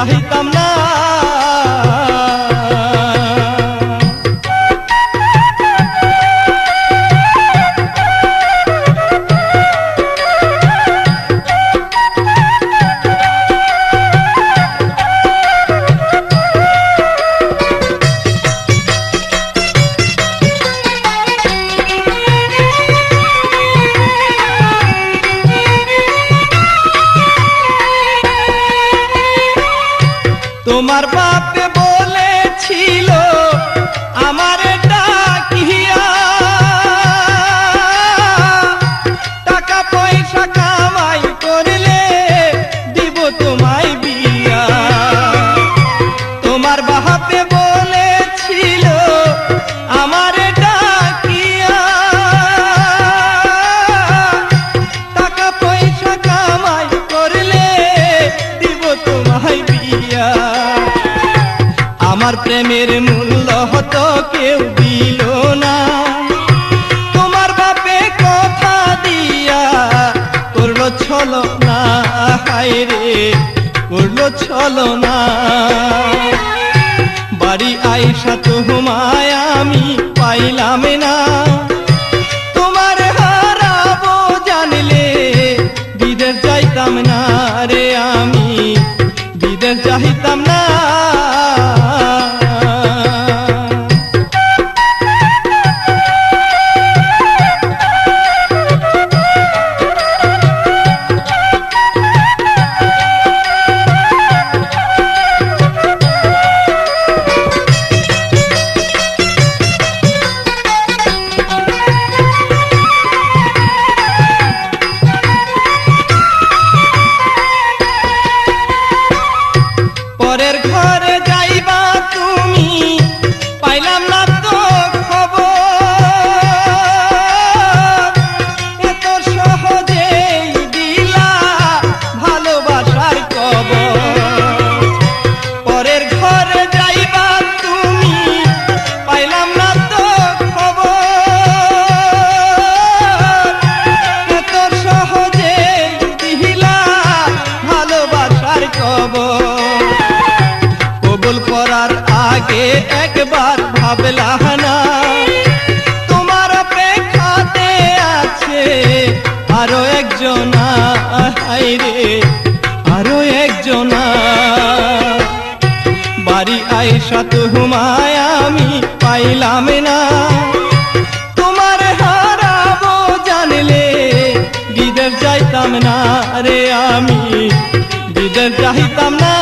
চাহিতাম না। তোমার বাপে বলেছিল আমারে ডাকিয়া, টাকা পয়সা কামাই করলে দিব তোমায় বিয়া। তোমার বাপে বলেছিল আমারে ডাকিয়া, টাকা পয়সা কামাই করলে দিব তোমায় বিয়া। আমার প্রেমের মূল্য হতো কেউ দিল না, তোমার বাপে কথা দিয়া করলো ছলো না, হায় রে করলো ছলো না। বাড়ি আইসা তোমায় আমি পাইলাম না, তোমার হারাবো জানলে বিদেশ যাইতাম না রে, আমি বিদেশ যাইতাম না। পরের ঘরে যাইবা তুমি পাইলাম না তো খবর, এত সহজেই দিলা ভালোবাসার কবর। পরের ঘরে যাইবা তুমি পাইলাম না তো খবর, এত সহজেই দিলা ভালোবাসার কবর। কবুল করার আগে একবার ভাবলা না, তোমার অপেক্ষাতে আছে আরো একজনা, হায় রে আরো একজনা। বাড়ি আইসা তোমায় আমি পাইলাম না, তোমার হারাবো জানলে বিদেশ যাইতাম না রে, আমি বিদেশ যাইতাম না।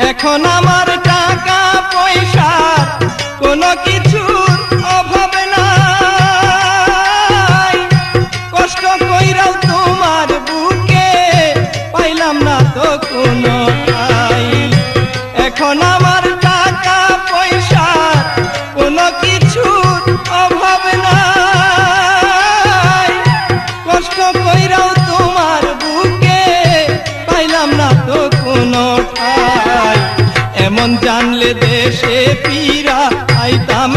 এখন আমার টাকা পয়সার কোনো কিছুর অভাব নাই, কষ্ট কইরাও তোমার বুকে পাইলাম না তো কোনো ঠাই। এখন আমার টাকা পয়সার কোনো কিছুর অভাব নাই, কষ্ট কইরাও তোমার বুকে পাইলাম না তো কোনো ঠাই। এমন জানলে দেশে ফিরা আইতাম